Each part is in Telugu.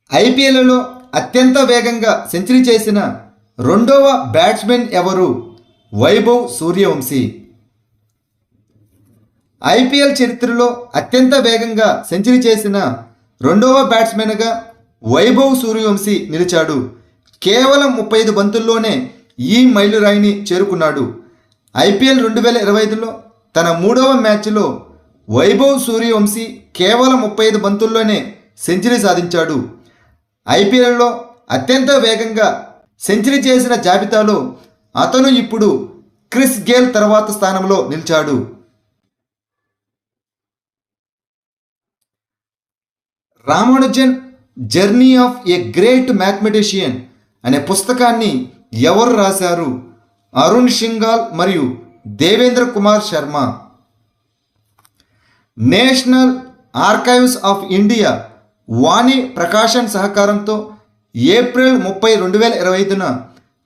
ఐపీఎల్లో అత్యంత వేగంగా సెంచరీ చేసిన రెండవ బ్యాట్స్మెన్ ఎవరు? వైభవ్ సూర్యవంశీ. ఐపీఎల్ చరిత్రలో అత్యంత వేగంగా సెంచరీ చేసిన రెండవ బ్యాట్స్మెన్గా వైభవ్ సూర్యవంశీ నిలిచాడు. కేవలం 35 బంతుల్లోనే ఈ మైలురాయిని చేరుకున్నాడు. ఐపీఎల్ 2025లో తన మూడవ మ్యాచ్లో వైభవ్ సూర్యవంశీ కేవలం 35 బంతుల్లోనే సెంచరీ సాధించాడు. ఐపీఎల్లో అత్యంత వేగంగా సెంచరీ చేసిన జాబితాలో అతను ఇప్పుడు క్రిస్ గేల్ తర్వాత స్థానంలో నిలిచాడు. Ramanujan journey of a great mathematician అనే పుస్తకాన్ని ఎవరు రాశారు? అరుణ్ సింఘాల్ మరియు Devendra Kumar Sharma. National archives of India Vani Prakashan సహకారంతో ఏప్రిల్ 30, 2025న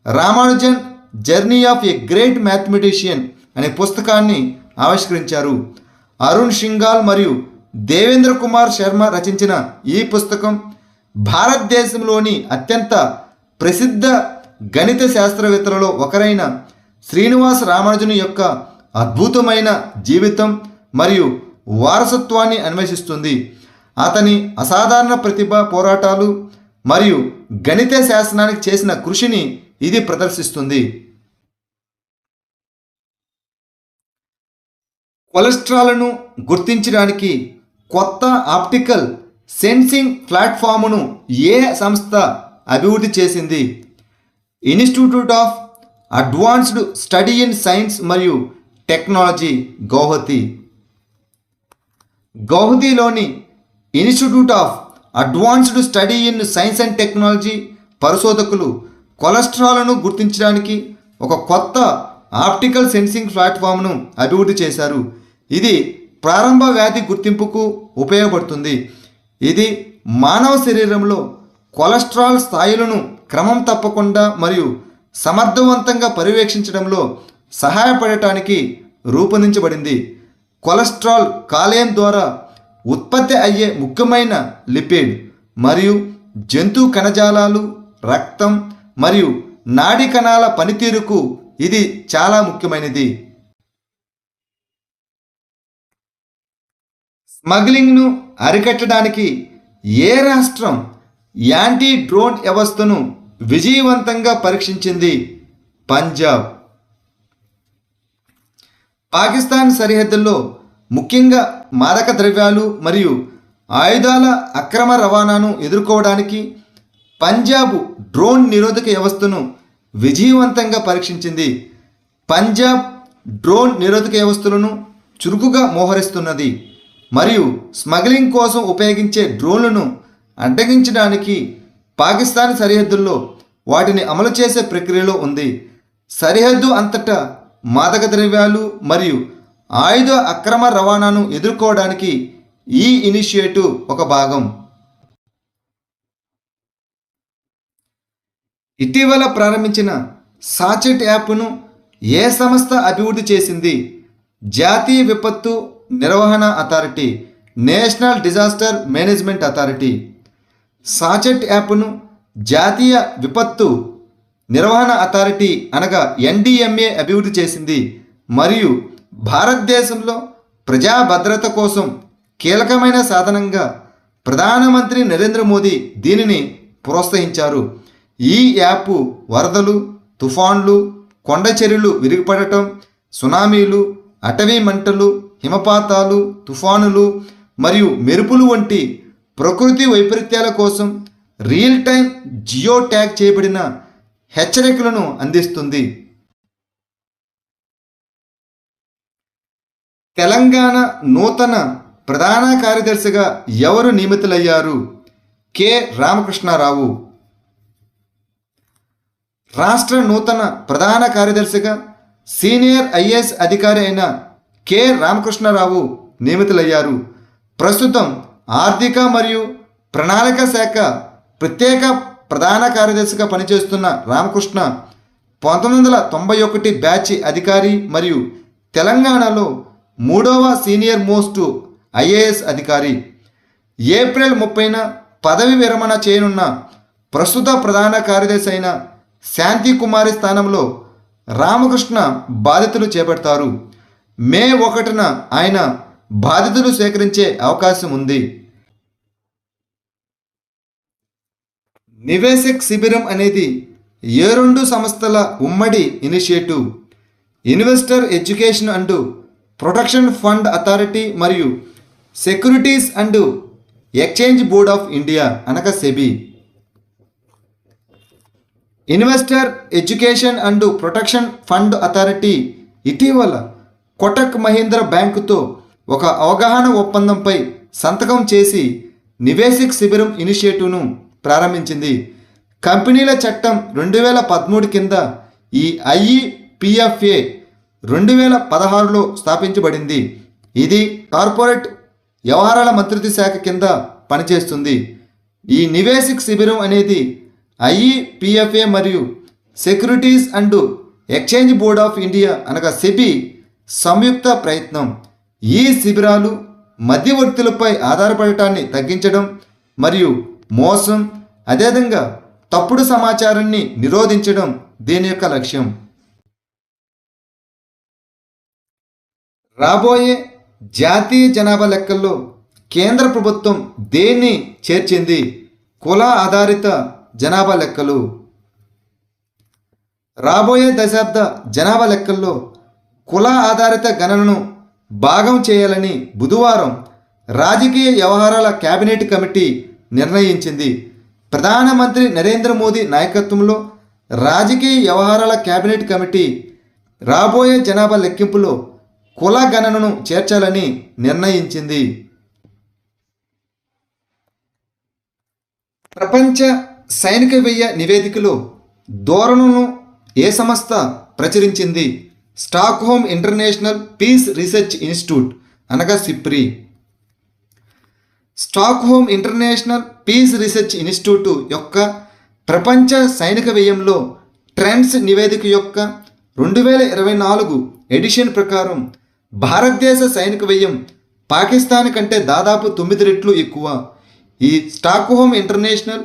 Ramanujan journey of a great mathematician అనే పుస్తకాన్ని ఆవిష్కరించారు. అరుణ్ సింఘాల్ మరియు దేవేంద్ర కుమార్ శర్మ రచించిన ఈ పుస్తకం భారతదేశంలోని అత్యంత ప్రసిద్ధ గణిత శాస్త్రవేత్తలలో ఒకరైన శ్రీనివాస రామానుజన్ యొక్క అద్భుతమైన జీవితం మరియు వారసత్వాన్ని అన్వేషిస్తుంది. అతని అసాధారణ ప్రతిభ, పోరాటాలు మరియు గణిత శాస్త్రానికి చేసిన కృషిని ఇది ప్రదర్శిస్తుంది. కొలెస్ట్రాల్ను గుర్తించడానికి కొత్త ఆప్టికల్ సెన్సింగ్ ప్లాట్ఫామ్ను ఏ సంస్థ అభివృద్ధి చేసింది? Institute of advanced study in science మరియు టెక్నాలజీ, గౌహతి. గౌహతిలోని institute of advanced study in science and technology పరిశోధకులు కొలెస్ట్రాల్ను గుర్తించడానికి ఒక కొత్త ఆప్టికల్ సెన్సింగ్ ప్లాట్ఫామ్ను అభివృద్ధి చేశారు. ఇది ప్రారంభ వ్యాధి గుర్తింపుకు ఉపయోగపడుతుంది. ఇది మానవ శరీరంలో కొలెస్ట్రాల్ స్థాయిలను క్రమం తప్పకుండా మరియు సమర్థవంతంగా పర్యవేక్షించడంలో సహాయపడటానికి రూపొందించబడింది. కొలెస్ట్రాల్ కాలేయం ద్వారా ఉత్పత్తి అయ్యే ముఖ్యమైన లిపిడ్ మరియు జంతు కణజాలాలు, రక్తం మరియు నాడీ కణాల పనితీరుకు ఇది చాలా ముఖ్యమైనది. స్మగ్లింగ్ను అరికట్టడానికి ఏ రాష్ట్రం యాంటీ డ్రోన్ వ్యవస్థను విజయవంతంగా పరీక్షించింది? పంజాబ్. పాకిస్తాన్ సరిహద్దుల్లో ముఖ్యంగా మాదక ద్రవ్యాలు మరియు ఆయుధాల అక్రమ రవాణాను ఎదుర్కోవడానికి పంజాబ్ డ్రోన్ నిరోధక వ్యవస్థను విజయవంతంగా పరీక్షించింది. పంజాబ్ డ్రోన్ నిరోధక వ్యవస్థలను చురుకుగా మోహరిస్తున్నది మరియు స్మగ్లింగ్ కోసం ఉపయోగించే డ్రోన్లను అడ్డగించడానికి పాకిస్తాన్ సరిహద్దుల్లో వాటిని అమలు చేసే ప్రక్రియలో ఉంది. సరిహద్దు అంతటా మాదక ద్రవ్యాలు మరియు ఆయుధ అక్రమ రవాణాను ఎదుర్కోవడానికి ఈ ఇనిషియేటివ్ ఒక భాగం. ఇటీవల ప్రారంభించిన సాచెట్ యాప్ను ఏ సంస్థ అభివృద్ధి చేసింది? జాతీయ విపత్తు నిర్వహణ authority, national disaster management authority. Sachet యాప్ను జాతీయ విపత్తు నిర్వహణ అథారిటీ అనగా ఎన్డీఎంఏ అభివృద్ధి చేసింది మరియు భారతదేశంలో ప్రజా భద్రత కోసం కీలకమైన సాధనంగా ప్రధానమంత్రి నరేంద్ర మోదీ దీనిని ప్రోత్సహించారు. ఈ యాప్ వరదలు, తుఫాన్లు, కొండ చర్యలు విరిగిపడటం, సునామీలు, అటవీ మంటలు, హిమపాతాలు, తుఫానులు మరియు మెరుపులు వంటి ప్రకృతి వైపరీత్యాల కోసం రియల్ టైం జియో ట్యాగ్ చేయబడిన హెచ్చరికలను అందిస్తుంది. తెలంగాణ నూతన ప్రధాన కార్యదర్శిగా ఎవరు నియమితులయ్యారు? కె రామకృష్ణారావు. రాష్ట్ర నూతన ప్రధాన కార్యదర్శిగా సీనియర్ ఐఏఎస్ అధికారి అయిన కె రామకృష్ణారావు నియమితులయ్యారు. ప్రస్తుతం ఆర్థిక మరియు ప్రణాళిక శాఖ ప్రత్యేక ప్రధాన కార్యదర్శిగా పనిచేస్తున్న రామకృష్ణ 1991 బ్యాచ్ అధికారి మరియు తెలంగాణలో 3వ సీనియర్ మోస్ట్ ఐఏఎస్ అధికారి. ఏప్రిల్ 30న పదవి విరమణ చేయనున్న ప్రస్తుత ప్రధాన కార్యదర్శి అయిన శాంతి కుమారి స్థానంలో రామకృష్ణ బాధ్యతలు చేపడతారు. మే 1న ఆయన బాధ్యతలు స్వీకరించే అవకాశం ఉంది. నివేశక్ శిబిరం అనేది ఏ 2 సంస్థల ఉమ్మడి initiative. Investor education and protection fund authority మరియు securities and exchange board of India అనగా SEBI. Investor education and protection fund authority ఇటీవల కోటక్ మహీంద్ర బ్యాంకుతో ఒక అవగాహన ఒప్పందంపై సంతకం చేసి నివేశక్ శిబిరం ఇనిషియేటివ్ను ప్రారంభించింది. కంపెనీల చట్టం 2013 కింద ఈ ఐఈపిఎఫ్ఏ 2016లో స్థాపించబడింది. ఇది కార్పొరేట్ వ్యవహారాల మంత్రిత్వ శాఖ కింద పనిచేస్తుంది. ఈ నివేశక్ శిబిరం అనేది ఐఈపిఎఫ్ఏ మరియు securities and exchange board of India అనగా సెబీ సంయుక్త ప్రయత్నం. ఈ శిబిరాలు మధ్యవర్తులపై ఆధారపడటాన్ని తగ్గించడం మరియు మోసం, అదేవిధంగా తప్పుడు సమాచారాన్ని నిరోధించడం దీని యొక్క లక్ష్యం. రాబోయే జాతీయ జనాభా లెక్కల్లో కేంద్ర ప్రభుత్వం దేన్ని చేర్చింది? కుల ఆధారిత జనాభా లెక్కలు. రాబోయే దశాబ్ద జనాభా లెక్కల్లో కుల ఆధారిత గణనను భాగం చేయాలని బుధవారం రాజకీయ వ్యవహారాల కేబినెట్ కమిటీ నిర్ణయించింది. ప్రధానమంత్రి నరేంద్ర మోదీ నాయకత్వంలో రాజకీయ వ్యవహారాల కేబినెట్ కమిటీ రాబోయే జనాభా లెక్కింపులో కుల గణనను చేర్చాలని నిర్ణయించింది. ప్రపంచ సైనిక వ్యయ నివేదికలో ధోరణులను ఏ సంస్థ ప్రచురించింది? Stockholm international piece research institute అనగా SIPRI. Stockholm international piece research institute యొక్క ప్రపంచ సైనిక వ్యయంలో ట్రెండ్స్ నివేదిక యొక్క 2024 ఎడిషన్ ప్రకారం భారతదేశ సైనిక వ్యయం పాకిస్తాన్ కంటే దాదాపు 9 రెట్లు ఎక్కువ. ఈ Stockholm international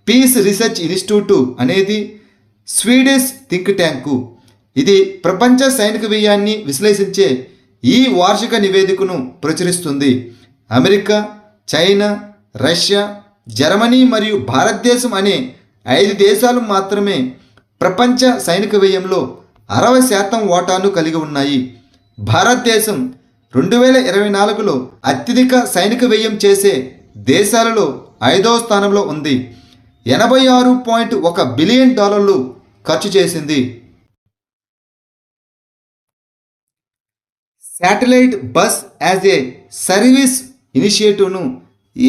piece research Institute అనేది స్వీడిష్ థింక్ ట్యాంకు. ఇది ప్రపంచ సైనిక వ్యయాన్ని విశ్లేషించే ఈ వార్షిక నివేదికను ప్రచురిస్తుంది. అమెరికా, చైనా, రష్యా, జర్మనీ మరియు భారతదేశం అనే 5 దేశాలు మాత్రమే ప్రపంచ సైనిక వ్యయంలో 60% వాటాను కలిగి ఉన్నాయి. భారతదేశం 2024లో అత్యధిక సైనిక వ్యయం చేసే దేశాలలో 5వ స్థానంలో ఉంది. $86.1 బిలియన్ ఖర్చు చేసింది. Satellite bus as a service ఇనిషియేటివ్ను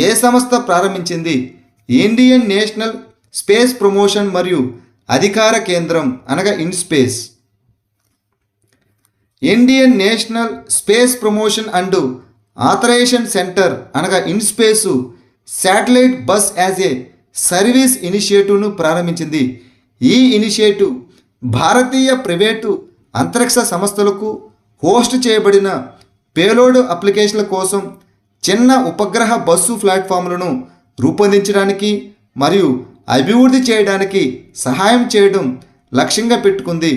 ఏ సంస్థ ప్రారంభించింది? ఇండియన్ నేషనల్ స్పేస్ ప్రమోషన్ మరియు అధికార కేంద్రం అనగా INSPACe. Indian national space promotion and authorisation centre అనగా INSPACe satellite bus as a service ఇనిషియేటివ్ను ప్రారంభించింది. ఈ ఇనిషియేటివ్ భారతీయ ప్రైవేటు అంతరిక్ష సంస్థలకు హోస్ట్ చేయబడిన పేలోడ్ అప్లికేషన్ల కోసం చిన్న ఉపగ్రహ బస్సు ప్లాట్ఫామ్లను రూపొందించడానికి మరియు అభివృద్ధి చేయడానికి సహాయం చేయడం లక్ష్యంగా పెట్టుకుంది.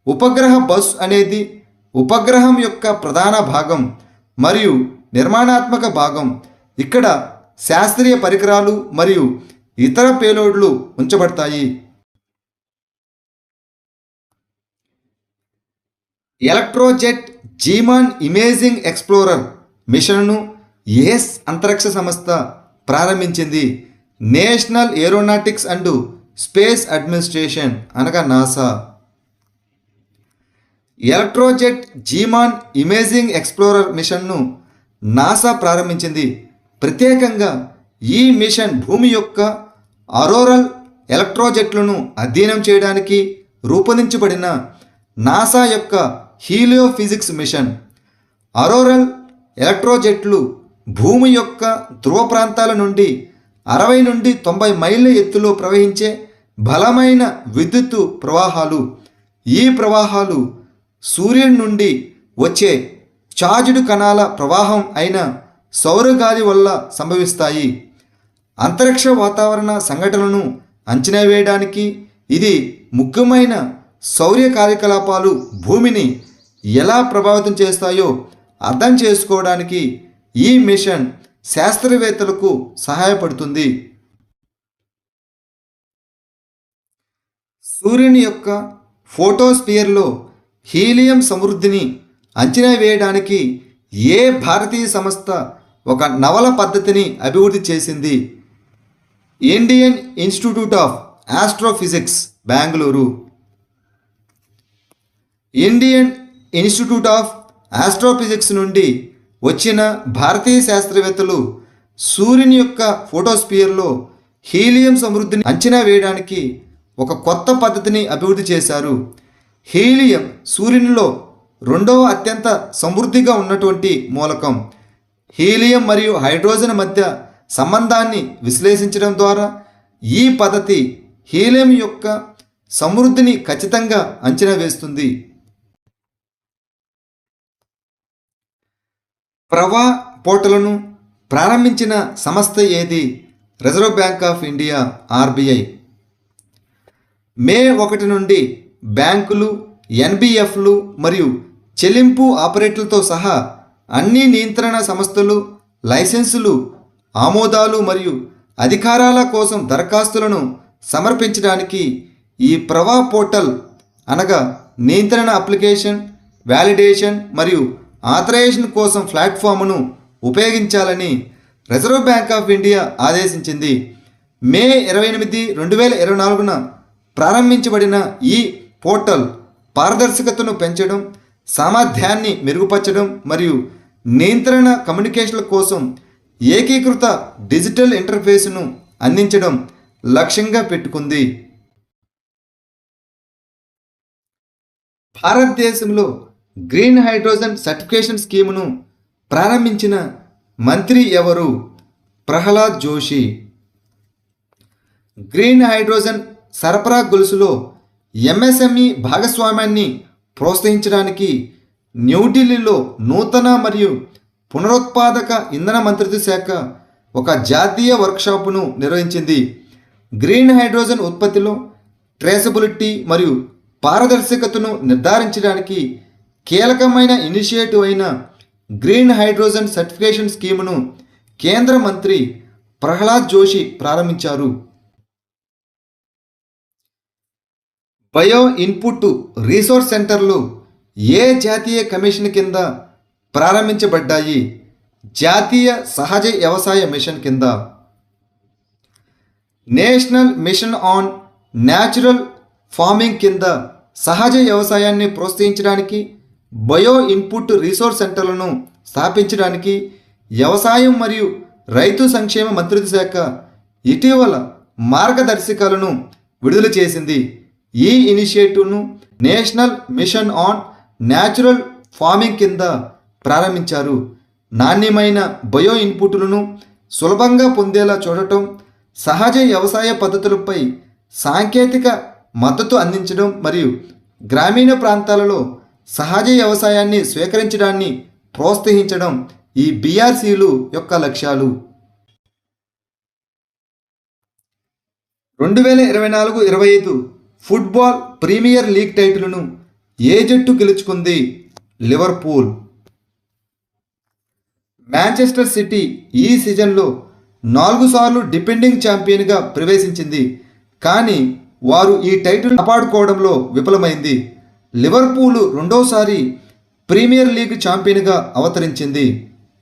ఉపగ్రహ బస్సు అనేది ఉపగ్రహం యొక్క ప్రధాన భాగం మరియు నిర్మాణాత్మక భాగం. ఇక్కడ శాస్త్రీయ పరికరాలు మరియు ఇతర పేలోడ్లు ఉంచబడతాయి. ఎలక్ట్రోజెట్ జీమాన్ ఇమేజింగ్ ఎక్స్ప్లోరర్ మిషన్ను యుఎస్ అంతరిక్ష సంస్థ ప్రారంభించింది. National aeronautics and space administration అనగా నాసా. ఎలక్ట్రోజెట్ జీమాన్ ఇమేజింగ్ ఎక్స్ప్లోరర్ మిషన్ను నాసా ప్రారంభించింది. ప్రత్యేకంగా ఈ మిషన్ భూమి యొక్క అరోరల్ ఎలక్ట్రోజెట్లను అధ్యయనం చేయడానికి రూపొందించబడిన నాసా యొక్క హీలియోఫిజిక్స్ మిషన్. అరోరల్ ఎలక్ట్రోజెట్లు భూమి యొక్క ధ్రువ ప్రాంతాల నుండి 60 నుండి 90 మైళ్ళ ఎత్తులో ప్రవహించే బలమైన విద్యుత్తు ప్రవాహాలు. ఈ ప్రవాహాలు సూర్యుడి నుండి వచ్చే ఛార్జ్డ్ కణాల ప్రవాహం అయిన సౌరగాలి వల్ల సంభవిస్తాయి. అంతరిక్ష వాతావరణ సంఘటనలను అంచనా వేయడానికి ఇది ముఖ్యమైన సౌర కార్యకలాపాలు భూమిని ఎలా ప్రభావితం చేస్తాయో అర్థం చేసుకోవడానికి ఈ మిషన్ శాస్త్రవేత్తలకు సహాయపడుతుంది. సూర్యుని యొక్క ఫోటోస్పియర్లో హీలియం సమృద్ధిని అంచనా వేయడానికి ఏ భారతీయ సంస్థ ఒక నవల పద్ధతిని అభివృద్ధి చేసింది? Indian institute of astrophysics Bengaluru. Indian institute of astrophysics నుండి వచ్చిన భారతీయ శాస్త్రవేత్తలు సూర్యుని యొక్క ఫోటోస్పియర్లో హీలియం సమృద్ధిని అంచనా వేయడానికి ఒక కొత్త పద్ధతిని అభివృద్ధి చేశారు. హీలియం సూర్యునిలో రెండవ అత్యంత సమృద్ధిగా ఉన్నటువంటి మూలకం. హీలియం మరియు హైడ్రోజన్ మధ్య సంబంధాన్ని విశ్లేషించడం ద్వారా ఈ పద్ధతి హీలియం యొక్క సమృద్ధిని ఖచ్చితంగా అంచనా వేస్తుంది. ప్రవా పోర్టల్ను ప్రారంభించిన సంస్థ ఏది? Reserve bank of India RBI. May 1 నుండి బ్యాంకులు, ఎన్బిఎఫ్లు మరియు చెల్లింపు ఆపరేటర్లతో సహా అన్ని నియంత్రణ సంస్థలు లైసెన్సులు, ఆమోదాలు మరియు అధికారాల కోసం దరఖాస్తులను సమర్పించడానికి ఈ ప్రవా పోర్టల్ అనగా నియంత్రణ అప్లికేషన్, వ్యాలిడేషన్ మరియు ఆథరైజేషన్ కోసం ప్లాట్ఫామ్ను ఉపయోగించాలని రిజర్వ్ బ్యాంక్ ఆఫ్ ఇండియా ఆదేశించింది. మే 28, 2024న ప్రారంభించబడిన ఈ పోర్టల్ పారదర్శకతను పెంచడం, సామర్థ్యాన్ని మెరుగుపరచడం మరియు నియంత్రణ కమ్యూనికేషన్ల కోసం ఏకీకృత డిజిటల్ ఇంటర్ఫేస్ను అందించడం లక్ష్యంగా పెట్టుకుంది. భారతదేశంలో గ్రీన్ హైడ్రోజన్ సర్టిఫికేషన్ స్కీమును ప్రారంభించిన మంత్రి ఎవరు? ప్రహ్లాద్ జోషి. గ్రీన్ హైడ్రోజన్ సరఫరా గొలుసులో ఎంఎస్ఎంఈ భాగస్వామ్యాన్ని ప్రోత్సహించడానికి న్యూఢిల్లీలో నూతన మరియు పునరుత్పాదక ఇంధన మంత్రిత్వ శాఖ ఒక జాతీయ వర్క్షాపును నిర్వహించింది. గ్రీన్ హైడ్రోజన్ ఉత్పత్తిలో ట్రేసబిలిటీ మరియు పారదర్శకతను నిర్ధారించడానికి కీలకమైన ఇనిషియేటివ్ అయిన గ్రీన్ హైడ్రోజన్ సర్టిఫికేషన్ స్కీమును కేంద్ర మంత్రి ప్రహ్లాద్ జోషి ప్రారంభించారు. బయో ఇన్పుట్ రీసోర్స్ సెంటర్లు ఏ జాతీయ కమిషన్ కింద ప్రారంభించబడ్డాయి? జాతీయ సహజ వ్యవసాయ మిషన్ కింద. National mission on natural farming కింద సహజ వ్యవసాయాన్ని ప్రోత్సహించడానికి బయో ఇన్పుట్ రీసోర్స్ సెంటర్లను స్థాపించడానికి వ్యవసాయం మరియు రైతు సంక్షేమ మంత్రిత్వ శాఖ ఇటీవల మార్గదర్శకాలను విడుదల చేసింది. ఈ ఇనిషియేటివ్ను national mission on natural farming కింద ప్రారంభించారు. నాణ్యమైన బయో ఇన్పుట్లను సులభంగా పొందేలా చూడటం, సహజ వ్యవసాయ పద్ధతులపై సాంకేతిక మద్దతు అందించడం మరియు గ్రామీణ ప్రాంతాలలో సహజ వ్యవసాయాన్ని స్వీకరించడాన్ని ప్రోత్సహించడం ఈ బీఆర్సీలు యొక్క లక్ష్యాలు. 2024-25 ఫుట్బాల్ ప్రీమియర్ లీగ్ టైటిల్ను ఏ జట్టు గెలుచుకుంది? లివర్పూల్. మాంచెస్టర్ సిటీ ఈ సీజన్లో 4 సార్లు డిఫెండింగ్ ఛాంపియన్గా ప్రవేశించింది, కానీ వారు ఈ టైటిల్ కాపాడుకోవడంలో విఫలమైంది. లివర్పూల్ రెండోసారి ప్రీమియర్ లీగ్ ఛాంపియన్గా అవతరించింది.